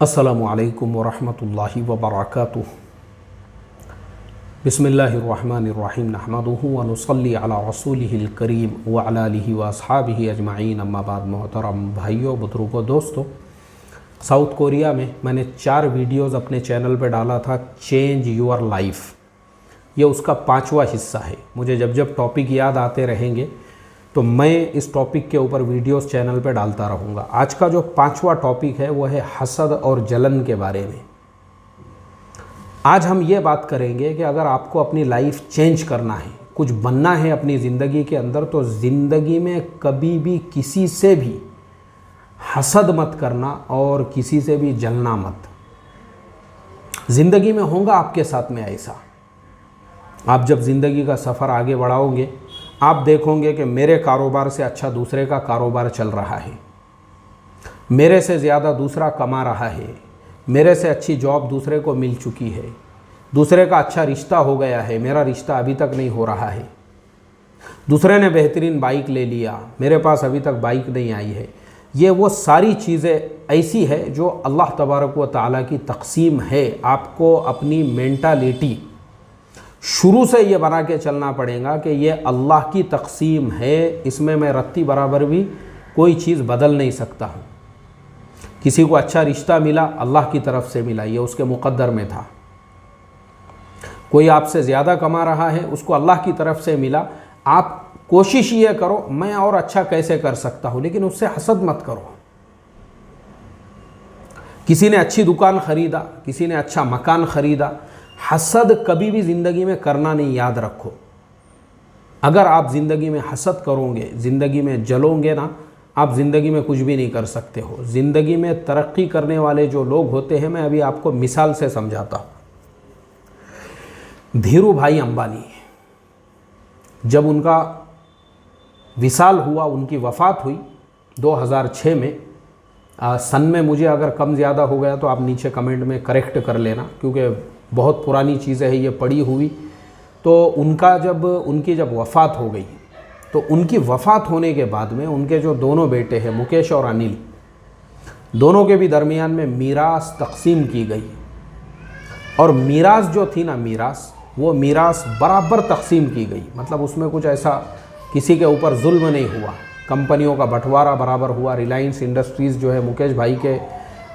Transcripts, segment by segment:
अस्सलामु अलैकुम वरहमतुल्लाहि वबरकातुह। बिस्मिल्लाहिर्रहमानिर्रहीम नहमदुहु व नुसल्ली अला रसूलिहिल करीम व अला आलिहि व अस्हाबिहि अजमाइन अम्मा बाद। मोहतरम भाइयों, बुजुर्गों, दोस्तों, साउथ कोरिया में मैंने 4 वीडियोज़ अपने चैनल पे डाला था, चेंज योर लाइफ। ये उसका 5वां हिस्सा है। मुझे जब जब टॉपिक याद आते रहेंगे तो मैं इस टॉपिक के ऊपर वीडियोस चैनल पे डालता रहूँगा। आज का जो 5वां टॉपिक है वो है हसद और जलन के बारे में। आज हम ये बात करेंगे कि अगर आपको अपनी लाइफ चेंज करना है, कुछ बनना है अपनी ज़िंदगी के अंदर, तो ज़िंदगी में कभी भी किसी से भी हसद मत करना और किसी से भी जलना मत। ज़िंदगी में होगा आपके साथ में ऐसा। आप जब ज़िंदगी का सफ़र आगे बढ़ाओगे, आप देखोगे कि मेरे कारोबार से अच्छा दूसरे का कारोबार चल रहा है, मेरे से ज़्यादा दूसरा कमा रहा है, मेरे से अच्छी जॉब दूसरे को मिल चुकी है, दूसरे का अच्छा रिश्ता हो गया है, मेरा रिश्ता अभी तक नहीं हो रहा है, दूसरे ने बेहतरीन बाइक ले लिया, मेरे पास अभी तक बाइक नहीं आई है। ये वो सारी चीज़ें ऐसी है जो अल्लाह तबारक व तआला की तक़सीम है। आपको अपनी मेंटालिटी शुरू से ये बना के चलना पड़ेगा कि ये अल्लाह की तक़सीम है, इसमें मैं रत्ती बराबर भी कोई चीज़ बदल नहीं सकता हूँ। किसी को अच्छा रिश्ता मिला, अल्लाह की तरफ से मिला, ये उसके मुक़द्दर में था। कोई आपसे ज़्यादा कमा रहा है, उसको अल्लाह की तरफ से मिला। आप कोशिश ये करो मैं और अच्छा कैसे कर सकता हूँ, लेकिन उससे हसद मत करो। किसी ने अच्छी दुकान ख़रीदा, किसी ने अच्छा मकान ख़रीदा, हसद कभी भी ज़िंदगी में करना नहीं, याद रखो। अगर आप ज़िंदगी में हसद करोगे, ज़िंदगी में जलोगे ना, आप ज़िंदगी में कुछ भी नहीं कर सकते हो। ज़िंदगी में तरक्की करने वाले जो लोग होते हैं, मैं अभी आपको मिसाल से समझाता हूँ। धीरू भाई अंबानी, जब उनका विसाल हुआ, उनकी वफ़ात हुई 2006 में, सन में मुझे अगर कम ज़्यादा हो गया तो आप नीचे कमेंट में करेक्ट कर लेना, क्योंकि बहुत पुरानी चीज़ें हैं ये पड़ी हुई। तो उनकी जब वफ़ात हो गई, तो उनकी वफ़ात होने के बाद में उनके जो दोनों बेटे हैं, मुकेश और अनिल, दोनों के भी दरमियान में मीरास तक़सीम की गई। और मीरास जो थी ना, वो मीरास बराबर तक़सीम की गई। मतलब उसमें कुछ ऐसा किसी के ऊपर जुल्म नहीं हुआ। कंपनियों का बंटवारा बराबर हुआ। रिलायंस इंडस्ट्रीज़ जो है मुकेश भाई के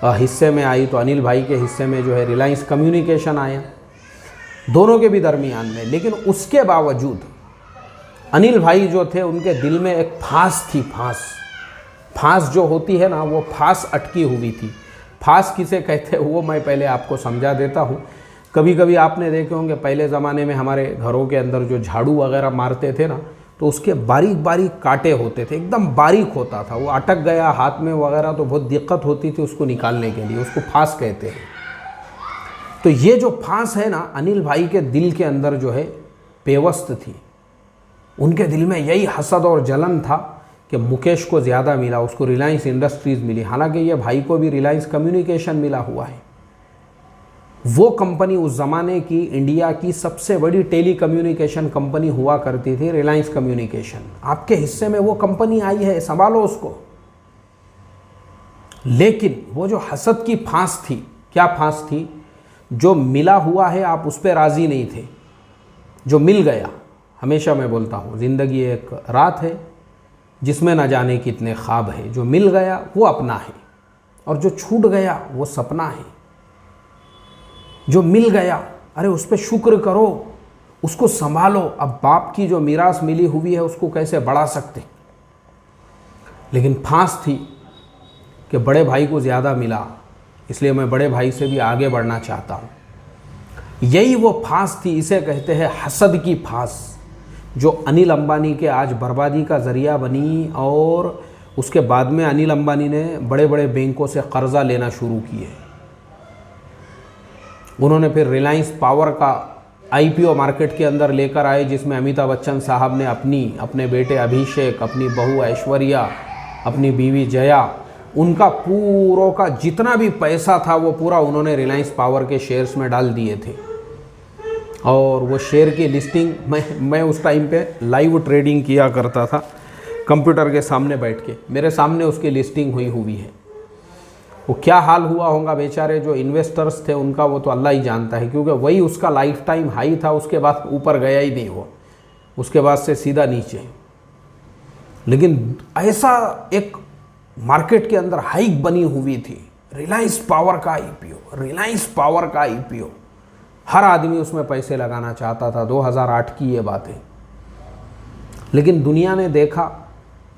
हिस्से में आई, तो अनिल भाई के हिस्से में जो है रिलायंस कम्युनिकेशन आया, दोनों के भी दरमियान में। लेकिन उसके बावजूद अनिल भाई जो थे, उनके दिल में एक फांस थी। फांस जो होती है ना, वो फांस अटकी हुई थी। फांस किसे कहते हैं वो मैं पहले आपको समझा देता हूँ। कभी कभी आपने देखे होंगे, पहले ज़माने में हमारे घरों के अंदर जो झाड़ू वगैरह मारते थे ना, तो उसके बारीक बारीक कांटे होते थे, एकदम बारीक होता था। वो अटक गया हाथ में वगैरह तो बहुत दिक्कत होती थी उसको निकालने के लिए, उसको फांस कहते हैं। तो ये जो फांस है ना, अनिल भाई के दिल के अंदर जो है पेवस्त थी। उनके दिल में यही हसद और जलन था कि मुकेश को ज़्यादा मिला, उसको रिलायंस इंडस्ट्रीज़ मिली, हालांकि ये भाई को भी रिलायंस कम्युनिकेशन मिला हुआ है। वो कंपनी उस ज़माने की इंडिया की सबसे बड़ी टेली कम्युनिकेशन कंपनी हुआ करती थी, रिलायंस कम्युनिकेशन। आपके हिस्से में वो कंपनी आई है, संभालो उसको। लेकिन वो जो हसद की फांस थी, क्या फांस थी? जो मिला हुआ है आप उस पर राज़ी नहीं थे, जो मिल गया। हमेशा मैं बोलता हूँ, ज़िंदगी एक रात है जिसमें न जाने कितने ख्वाब है। जो मिल गया वो अपना है, और जो छूट गया वो सपना है। जो मिल गया, अरे उस पर शुक्र करो, उसको संभालो। अब बाप की जो मीरास मिली हुई है उसको कैसे बढ़ा सकते। लेकिन फांस थी कि बड़े भाई को ज़्यादा मिला, इसलिए मैं बड़े भाई से भी आगे बढ़ना चाहता हूँ। यही वो फांस थी, इसे कहते हैं हसद की फांस, जो अनिल अंबानी के आज बर्बादी का ज़रिया बनी। और उसके बाद में अनिल अंबानी ने बड़े बड़े बैंकों से कर्ज़ा लेना शुरू किए। उन्होंने फिर रिलायंस पावर का IPO मार्केट के अंदर लेकर आए, जिसमें अमिताभ बच्चन साहब ने अपने बेटे अभिषेक, अपनी बहू ऐश्वर्या, अपनी बीवी जया, उनका पूरों का जितना भी पैसा था वो पूरा उन्होंने रिलायंस पावर के शेयर्स में डाल दिए थे। और वो शेयर की लिस्टिंग मैं उस टाइम पे लाइव ट्रेडिंग किया करता था कंप्यूटर के सामने बैठ के, मेरे सामने उसकी लिस्टिंग हुई है। वो क्या हाल हुआ होगा बेचारे जो इन्वेस्टर्स थे उनका, वो तो अल्लाह ही जानता है, क्योंकि वही उसका लाइफ टाइम हाई था, उसके बाद ऊपर गया ही नहीं वो, उसके बाद से सीधा नीचे। लेकिन ऐसा एक मार्केट के अंदर हाइक बनी हुई थी, रिलायंस पावर का आईपीओ, रिलायंस पावर का आईपीओ, हर आदमी उसमें पैसे लगाना चाहता था। 2008 की ये बात है। लेकिन दुनिया ने देखा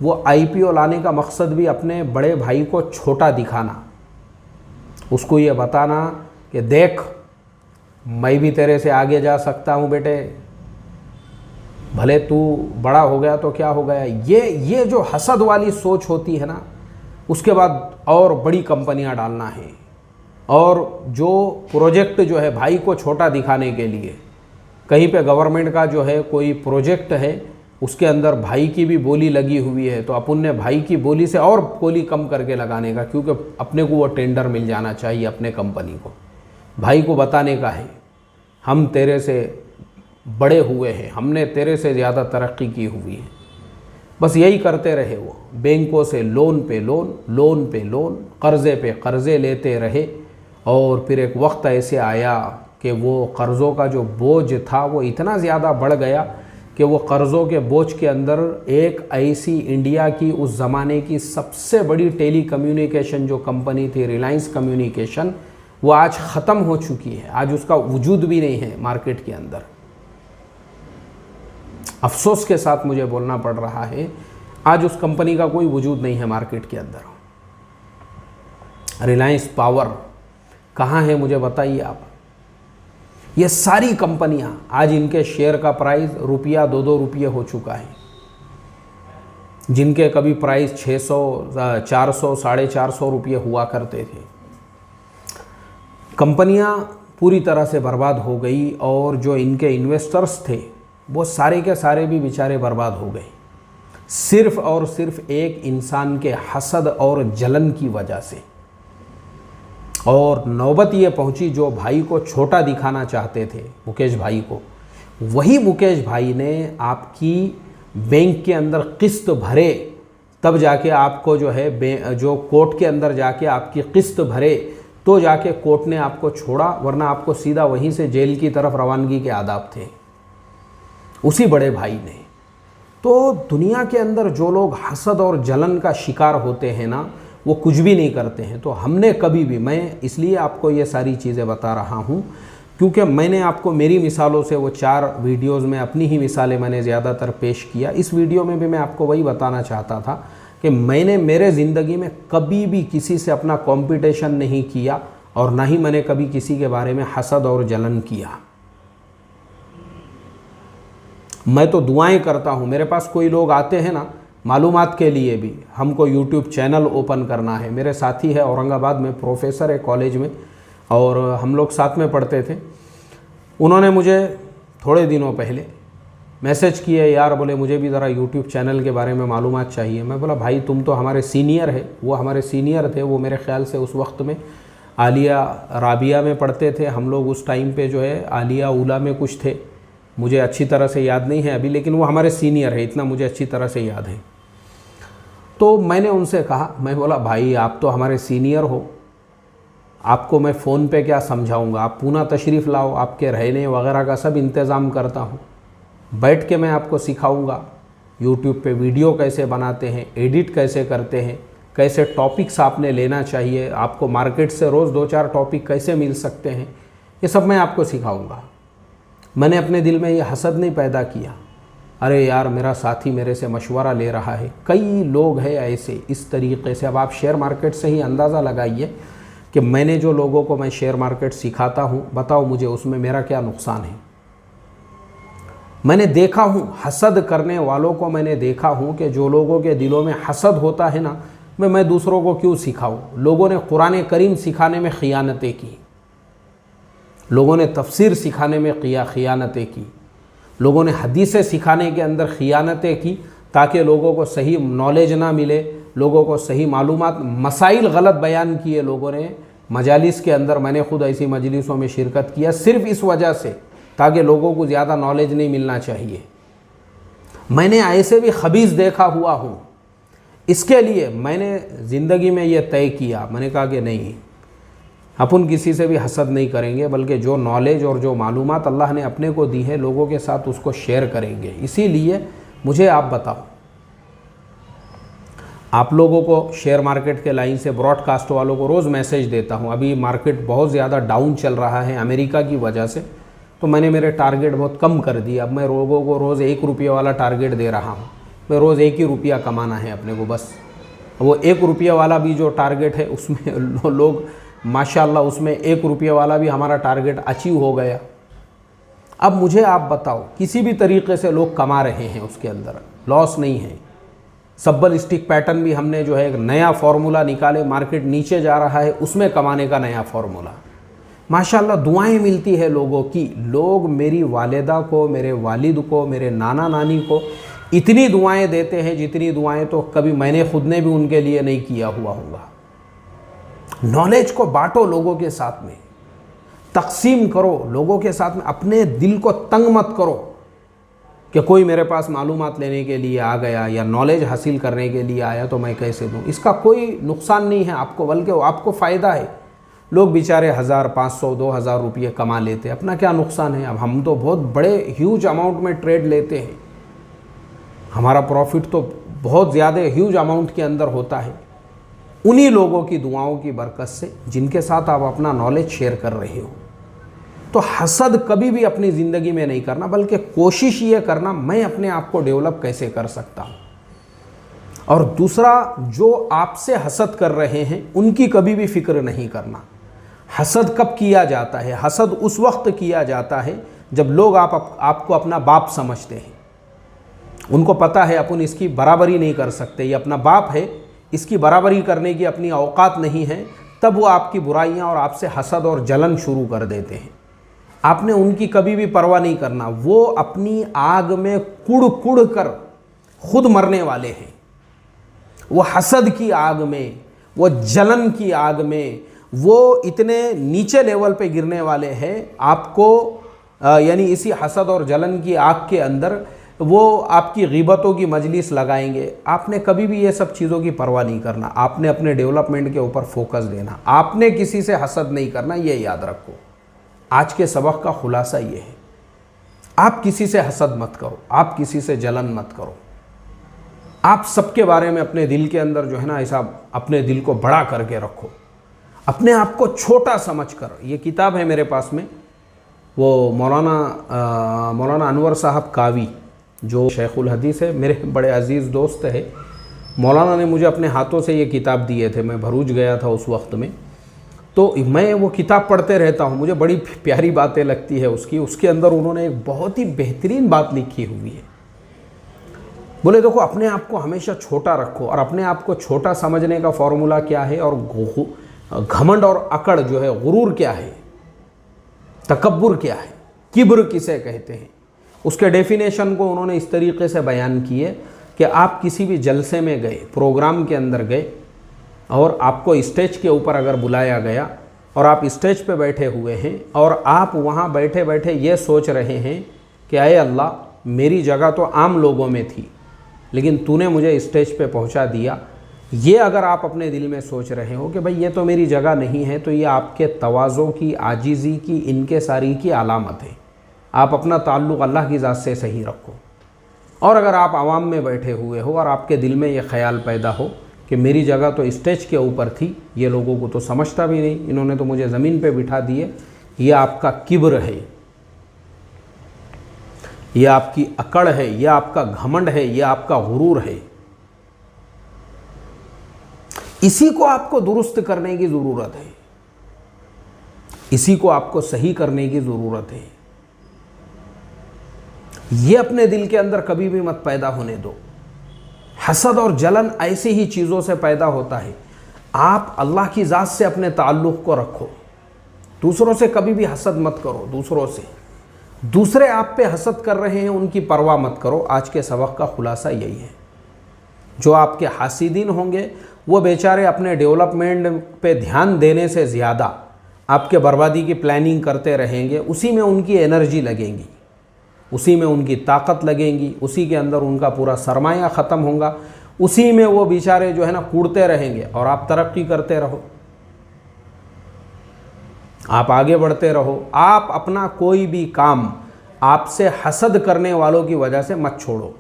वो आईपीओ लाने का मकसद भी अपने बड़े भाई को छोटा दिखाना, उसको ये बताना कि देख मैं भी तेरे से आगे जा सकता हूँ बेटे, भले तू बड़ा हो गया तो क्या हो गया। ये जो हसद वाली सोच होती है ना, उसके बाद और बड़ी कंपनियां डालना है, और जो प्रोजेक्ट जो है भाई को छोटा दिखाने के लिए, कहीं पे गवर्नमेंट का जो है कोई प्रोजेक्ट है, उसके अंदर भाई की भी बोली लगी हुई है, तो अपन ने भाई की बोली से और बोली कम करके लगाने का, क्योंकि अपने को वो टेंडर मिल जाना चाहिए अपने कंपनी को। भाई को बताने का है हम तेरे से बड़े हुए हैं, हमने तेरे से ज़्यादा तरक्की की हुई है। बस यही करते रहे वो, बैंकों से लोन पे लोन, लोन पे लोन, कर्ज़े पे कर्ज़े लेते रहे। और फिर एक वक्त ऐसे आया कि वो कर्ज़ों का जो बोझ था वो इतना ज़्यादा बढ़ गया कि वो कर्ज़ों के बोझ के अंदर एक ऐसी इंडिया की उस ज़माने की सबसे बड़ी टेली कम्युनिकेशन जो कंपनी थी, रिलायंस कम्युनिकेशन, वो आज ख़त्म हो चुकी है, आज उसका वजूद भी नहीं है मार्केट के अंदर। अफसोस के साथ मुझे बोलना पड़ रहा है, आज उस कंपनी का कोई वजूद नहीं है मार्केट के अंदर। रिलायंस पावर कहाँ है मुझे बताइए आप। ये सारी कंपनियां आज इनके शेयर का प्राइस रुपया 2-2 रुपये हो चुका है, जिनके कभी प्राइस 600, 400, 450 रुपये हुआ करते थे। कंपनियां पूरी तरह से बर्बाद हो गई, और जो इनके इन्वेस्टर्स थे वो सारे के सारे भी बेचारे बर्बाद हो गए, सिर्फ और सिर्फ एक इंसान के हसद और जलन की वजह से। और नौबत ये पहुंची, जो भाई को छोटा दिखाना चाहते थे मुकेश भाई को, वही मुकेश भाई ने आपकी बैंक के अंदर किस्त भरे, तब जाके आपको जो है जो कोर्ट के अंदर जाके आपकी किस्त भरे, तो जाके कोर्ट ने आपको छोड़ा, वरना आपको सीधा वहीं से जेल की तरफ रवानगी के आदाब थे उसी बड़े भाई ने। तो दुनिया के अंदर जो लोग हसद और जलन का शिकार होते हैं ना, वो कुछ भी नहीं करते हैं। तो हमने कभी भी, मैं इसलिए आपको ये सारी चीज़ें बता रहा हूँ क्योंकि मैंने आपको मेरी मिसालों से, वो 4 वीडियोस में अपनी ही मिसालें मैंने ज़्यादातर पेश किया। इस वीडियो में भी मैं आपको वही बताना चाहता था कि मैंने मेरे ज़िंदगी में कभी भी किसी से अपना कंपटीशन नहीं किया, और ना ही मैंने कभी किसी के बारे में हसद और जलन किया। मैं तो दुआएं करता हूँ, मेरे पास कोई लोग आते हैं ना मालूमात के लिए भी, हमको यूट्यूब चैनल ओपन करना है। मेरे साथी है औरंगाबाद में, प्रोफेसर है कॉलेज में, और हम लोग साथ में पढ़ते थे। उन्होंने मुझे थोड़े दिनों पहले मैसेज किए, यार बोले मुझे भी ज़रा यूट्यूब चैनल के बारे में मालूमात चाहिए। मैं बोला भाई तुम तो हमारे सीनियर है। वो हमारे सीनियर थे, वो मेरे ख्याल से उस वक्त में आलिया राबिया में पढ़ते थे। हम लोग उस टाइम पे जो है आलिया उला में कुछ थे, मुझे अच्छी तरह से याद नहीं है अभी, लेकिन वो हमारे सीनियर है, इतना मुझे अच्छी तरह से याद है। तो मैंने उनसे कहा, मैं बोला भाई आप तो हमारे सीनियर हो, आपको मैं फ़ोन पे क्या समझाऊंगा, आप पूना तशरीफ़ लाओ, आपके रहने वगैरह का सब इंतज़ाम करता हूँ, बैठ के मैं आपको सिखाऊंगा यूट्यूब पे वीडियो कैसे बनाते हैं, एडिट कैसे करते हैं, कैसे टॉपिक्स आपने लेना चाहिए, आपको मार्केट से रोज़ 2-4 टॉपिक कैसे मिल सकते हैं, ये सब मैं आपको सिखाऊंगा। मैंने अपने दिल में ये हसद नहीं पैदा किया, अरे यार मेरा साथी मेरे से मशवरा ले रहा है। कई लोग हैं ऐसे इस तरीक़े से। अब आप शेयर मार्केट से ही अंदाज़ा लगाइए कि मैंने जो लोगों को मैं शेयर मार्केट सिखाता हूँ, बताओ मुझे उसमें मेरा क्या नुकसान है। मैंने देखा हूँ हसद करने वालों को, मैंने देखा हूँ कि जो लोगों के दिलों में हसद होता है ना, मैं दूसरों को क्यों सिखाऊँ। लोगों ने कुरान करीम सिखाने में खियानतें की, लोगों ने तफसीर सिखाने में खियानतें की, लोगों ने हदीसें सिखाने के अंदर खियानतें की, ताकि लोगों को सही नॉलेज ना मिले, लोगों को सही मालूमात, मसाइल गलत बयान किए लोगों ने मजालिस के अंदर। मैंने खुद ऐसी मजलिसों में शिरकत किया सिर्फ इस वजह से, ताकि लोगों को ज़्यादा नॉलेज नहीं मिलना चाहिए। मैंने ऐसे भी खबीज़ देखा हुआ हूँ, इसके लिए मैंने ज़िंदगी में ये तय किया, मैंने कहा कि नहीं, अपन किसी से भी हसद नहीं करेंगे, बल्कि जो नॉलेज और जो मालूमात अल्लाह ने अपने को दी है लोगों के साथ उसको शेयर करेंगे। इसीलिए मुझे आप बताओ, आप लोगों को शेयर मार्केट के लाइन से ब्रॉडकास्ट वालों को रोज़ मैसेज देता हूँ। अभी मार्केट बहुत ज़्यादा डाउन चल रहा है अमेरिका की वजह से, तो मैंने मेरे टारगेट बहुत कम कर दिए। अब मैं लोगों को रोज़ 1 रुपये वाला टारगेट दे रहा हूँ। मैं रोज़ 1 ही रुपया कमाना है अपने को बस। वो 1 रुपये वाला भी जो टारगेट है उसमें लोग माशाल्लाह, उसमें 1 रुपये वाला भी हमारा टारगेट अचीव हो गया। अब मुझे आप बताओ, किसी भी तरीके से लोग कमा रहे हैं, उसके अंदर लॉस नहीं है। सब्बल स्टिक पैटर्न भी हमने जो है एक नया फार्मूला निकाले, मार्केट नीचे जा रहा है उसमें कमाने का नया फार्मूला। माशाल्लाह दुआएं मिलती है लोगों की। लोग मेरी वालिदा को, मेरे वालिद को, मेरे नाना नानी को इतनी दुआएं देते हैं जितनी दुआएं तो कभी मैंने खुद ने भी उनके लिए नहीं किया हुआ होगा। नॉलेज को बांटो लोगों के साथ में, तकसीम करो लोगों के साथ में। अपने दिल को तंग मत करो कि कोई मेरे पास मालूमात लेने के लिए आ गया या नॉलेज हासिल करने के लिए आया तो मैं कैसे दूं। इसका कोई नुकसान नहीं है आपको, बल्कि आपको फ़ायदा है। लोग बेचारे 1000, 500, 2000 रुपये कमा लेते, अपना क्या नुकसान है। अब हम तो बहुत बड़े ह्यूज अमाउंट में ट्रेड लेते हैं, हमारा प्रॉफिट तो बहुत ज़्यादा ह्यूज अमाउंट के अंदर होता है। उन्हीं लोगों की दुआओं की बरकत से जिनके साथ आप अपना नॉलेज शेयर कर रहे हो। तो हसद कभी भी अपनी ज़िंदगी में नहीं करना, बल्कि कोशिश ये करना मैं अपने आप को डेवलप कैसे कर सकता हूँ। और दूसरा, जो आपसे हसद कर रहे हैं उनकी कभी भी फिक्र नहीं करना। हसद कब किया जाता है? हसद उस वक्त किया जाता है जब लोग आपको अपना बाप समझते हैं। उनको पता है अपन इसकी बराबरी नहीं कर सकते, ये अपना बाप है, इसकी बराबरी करने की अपनी औकात नहीं है, तब वो आपकी बुराइयां और आपसे हसद और जलन शुरू कर देते हैं। आपने उनकी कभी भी परवाह नहीं करना। वो अपनी आग में कुड़ कुड़ कर खुद मरने वाले हैं। वो हसद की आग में, वो जलन की आग में, वो इतने नीचे लेवल पे गिरने वाले हैं। आपको यानी इसी हसद और जलन की आग के अंदर वो आपकी ग़ीबतों की मजलिस लगाएंगे। आपने कभी भी ये सब चीज़ों की परवाह नहीं करना। आपने अपने डेवलपमेंट के ऊपर फोकस देना। आपने किसी से हसद नहीं करना, ये याद रखो। आज के सबक का खुलासा ये है, आप किसी से हसद मत करो, आप किसी से जलन मत करो। आप सबके बारे में अपने दिल के अंदर जो है ना, ऐसा अपने दिल को बड़ा करके रखो, अपने आप को छोटा समझ कर। ये किताब है मेरे पास में, वो मौलाना अनवर साहब कावी, जो शेखुल हदीस है, मेरे बड़े अजीज़ दोस्त है। मौलाना ने मुझे अपने हाथों से ये किताब दिए थे। मैं भरूच गया था उस वक्त में, तो मैं वो किताब पढ़ते रहता हूँ। मुझे बड़ी प्यारी बातें लगती है उसके अंदर उन्होंने एक बहुत ही बेहतरीन बात लिखी हुई है। बोले देखो, अपने आप को हमेशा छोटा रखो। और अपने आप को छोटा समझने का फॉर्मूला क्या है, और घमंड और अकड़ जो है, गुरूर क्या है, तकब्बुर क्या है, किब्र किसे कहते हैं, उसके डेफिनेशन को उन्होंने इस तरीके से बयान किए कि आप किसी भी जलसे में गए, प्रोग्राम के अंदर गए, और आपको स्टेज के ऊपर अगर बुलाया गया और आप स्टेज पे बैठे हुए हैं और आप वहाँ बैठे बैठे ये सोच रहे हैं कि अये अल्लाह, मेरी जगह तो आम लोगों में थी, लेकिन तूने मुझे स्टेज पे पहुँचा दिया। ये अगर आप अपने दिल में सोच रहे हो कि भाई ये तो मेरी जगह नहीं है, तो ये आपके तवाज़ों की, आजिज़ी की, इनके सारी की अलामत है। आप अपना ताल्लुक़ अल्लाह की ज़ात से सही रखो। और अगर आप आवाम में बैठे हुए हो और आपके दिल में ये ख्याल पैदा हो कि मेरी जगह तो स्टेज के ऊपर थी, ये लोगों को तो समझता भी नहीं, इन्होंने तो मुझे ज़मीन पे बिठा दिए, ये आपका किब्र है, ये आपकी अकड़ है, ये आपका घमंड है, ये आपका गुरूर है। इसी को आपको दुरुस्त करने की ज़रूरत है, इसी को आपको सही करने की ज़रूरत है। ये अपने दिल के अंदर कभी भी मत पैदा होने दो। हसद और जलन ऐसी ही चीज़ों से पैदा होता है। आप अल्लाह की ज़ात से अपने ताल्लुक़ को रखो, दूसरों से कभी भी हसद मत करो। दूसरे आप पे हसद कर रहे हैं, उनकी परवाह मत करो। आज के सबक का खुलासा यही है। जो आपके हासिदीन होंगे वो बेचारे अपने डेवलपमेंट पे ध्यान देने से ज़्यादा आपके बर्बादी की प्लानिंग करते रहेंगे। उसी में उनकी एनर्जी लगेंगी, उसी में उनकी ताकत लगेंगी, उसी के अंदर उनका पूरा सरमाया ख़त्म होगा। उसी में वो बेचारे जो है ना कूदते रहेंगे और आप तरक्की करते रहो, आप आगे बढ़ते रहो। आप अपना कोई भी काम आपसे हसद करने वालों की वजह से मत छोड़ो।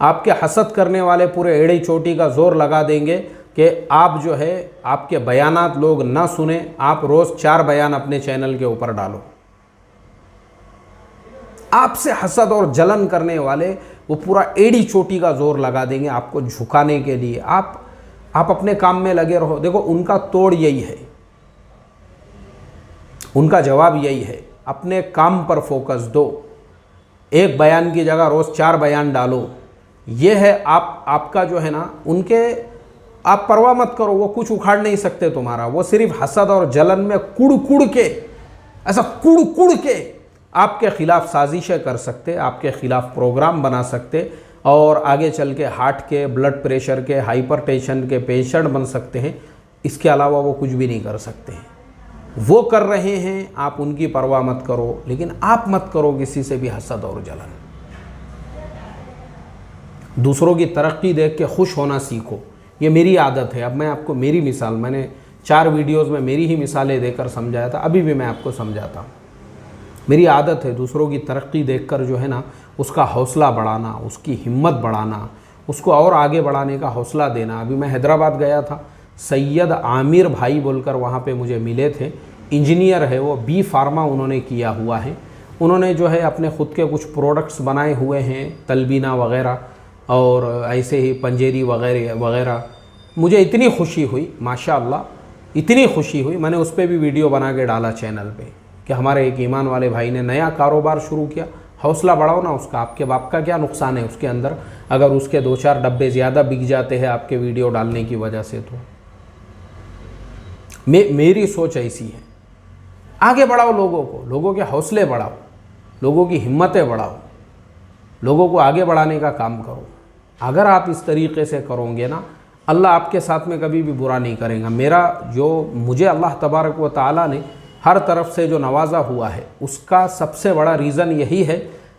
आपके हसद करने वाले पूरे एड़ी चोटी का जोर लगा देंगे कि आप जो है आपके बयानात लोग ना सुने। आप रोज़ 4 बयान अपने चैनल के ऊपर डालो। आपसे हसद और जलन करने वाले वो पूरा एड़ी चोटी का जोर लगा देंगे आपको झुकाने के लिए। आप अपने काम में लगे रहो। देखो उनका तोड़ यही है, उनका जवाब यही है, अपने काम पर फोकस दो। एक बयान की जगह रोज़ 4 बयान डालो। ये है आपका जो है ना, उनके आप परवाह मत करो, वो कुछ उखाड़ नहीं सकते तुम्हारा। वो सिर्फ हसद और जलन में कुड़ के, ऐसा कुड़ के आपके ख़िलाफ़ साजिशें कर सकते, आपके ख़िलाफ़ प्रोग्राम बना सकते और आगे चल के हार्ट के, ब्लड प्रेशर के, हाइपरटेंशन के पेशेंट बन सकते हैं। इसके अलावा वो कुछ भी नहीं कर सकते हैं। वो कर रहे हैं, आप उनकी परवाह मत करो, लेकिन आप मत करो किसी से भी हसद और जलन। दूसरों की तरक्की देख के खुश होना सीखो। ये मेरी आदत है। अब मैं आपको मेरी मिसाल, मैंने 4 वीडियोज़ में मेरी ही मिसालें देकर समझाया था, अभी भी मैं आपको समझाता हूँ। मेरी आदत है दूसरों की तरक्की देखकर जो है ना उसका हौसला बढ़ाना, उसकी हिम्मत बढ़ाना, उसको और आगे बढ़ाने का हौसला देना। अभी मैं हैदराबाद गया था, सैयद आमिर भाई बोलकर वहाँ पे मुझे मिले थे। इंजीनियर है वो, बी फार्मा उन्होंने किया हुआ है। उन्होंने जो है अपने ख़ुद के कुछ प्रोडक्ट्स बनाए हुए हैं, तलबीना वग़ैरह और ऐसे ही पंजेरी वग़ैरह। मुझे इतनी खुशी हुई, माशाअल्लाह इतनी खुशी हुई, मैंने उस पर भी वीडियो बना के डाला चैनल पे कि हमारे एक ईमान वाले भाई ने नया कारोबार शुरू किया। हौसला बढ़ाओ ना उसका। आपके बाप का क्या नुकसान है उसके अंदर, अगर उसके 2-4 डब्बे ज़्यादा बिक जाते हैं आपके वीडियो डालने की वजह से। तो मेरी सोच ऐसी है, आगे बढ़ाओ लोगों को, लोगों के हौसले बढ़ाओ, लोगों की हिम्मतें बढ़ाओ, लोगों को आगे बढ़ाने का काम करो। अगर आप इस तरीके से करोगे ना, अल्लाह आपके साथ में कभी भी बुरा नहीं करेगा। मुझे अल्लाह तबारक व तआला ने हर तरफ से जो नवाजा हुआ है, उसका सबसे बड़ा रीज़न यही है,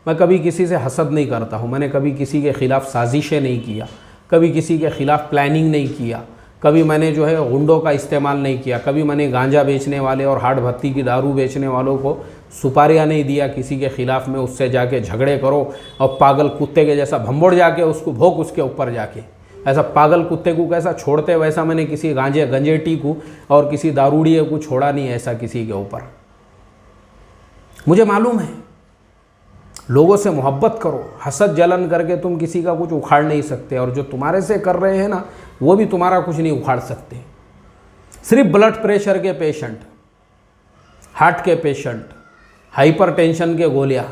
मैं कभी किसी से हसद नहीं करता हूँ। मैंने कभी किसी के ख़िलाफ़ साजिशें नहीं किया, कभी किसी के ख़िलाफ़ प्लानिंग नहीं किया, कभी मैंने जो है गुंडों का इस्तेमाल नहीं किया, कभी मैंने गांजा बेचने वाले और हार्ड भत्ती की दारू बेचने वालों को सुपारियाँ नहीं दिया किसी के ख़िलाफ़ में उससे जाके झगड़े करो और पागल कुत्ते के जैसा भंबोड़ जाके उसको भोंक उसके ऊपर जाके। ऐसा पागल कुत्ते को कैसा छोड़ते, वैसा मैंने किसी गंजेटी को और किसी दारूड़िए को छोड़ा नहीं ऐसा किसी के ऊपर। मुझे मालूम है, लोगों से मोहब्बत करो, हसद जलन करके तुम किसी का कुछ उखाड़ नहीं सकते, और जो तुम्हारे से कर रहे हैं ना वो भी तुम्हारा कुछ नहीं उखाड़ सकते। सिर्फ ब्लड प्रेशर के पेशेंट, हार्ट के पेशेंट, हाइपरटेंशन के गोलियां,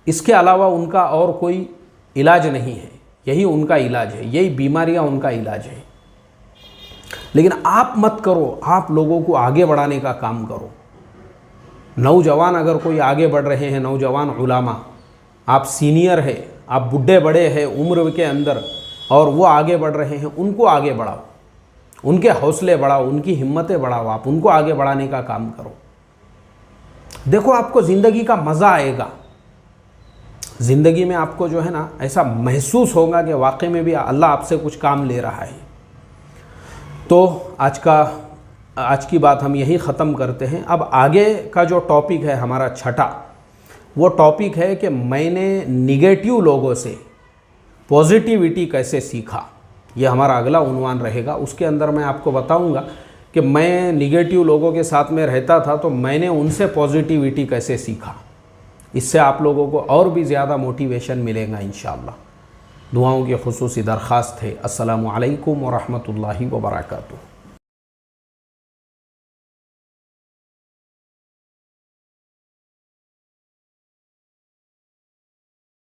इसके अलावा उनका और कोई इलाज नहीं है। यही उनका इलाज है, यही बीमारियां उनका इलाज है। लेकिन आप मत करो, आप लोगों को आगे बढ़ाने का काम करो। नौजवान अगर कोई आगे बढ़ रहे हैं, नौजवान उलामा, आप सीनियर है, आप बुढ़े बड़े हैं उम्र के अंदर और वो आगे बढ़ रहे हैं, उनको आगे बढ़ाओ, उनके हौसले बढ़ाओ, उनकी हिम्मतें बढ़ाओ, आप उनको आगे बढ़ाने का काम करो। देखो आपको ज़िंदगी का मज़ा आएगा। ज़िंदगी में आपको जो है ना ऐसा महसूस होगा कि वाकई में भी अल्लाह आपसे कुछ काम ले रहा है। तो आज की बात हम यही ख़त्म करते हैं। अब आगे का जो टॉपिक है हमारा छठा, वो टॉपिक है कि मैंने निगेटिव लोगों से पॉजिटिविटी कैसे सीखा। ये हमारा अगला उन्वान रहेगा। उसके अंदर मैं आपको बताऊंगा कि मैं निगेटिव लोगों के साथ में रहता था तो मैंने उनसे पॉजिटिविटी कैसे सीखा। इससे आप लोगों को और भी ज़्यादा मोटिवेशन मिलेगा इंशाअल्लाह। दुआओं की खुसूसी दरख्वास्त है। अस्सलामु अलैकुम व रहमतुल्लाहि व बरकातुहू।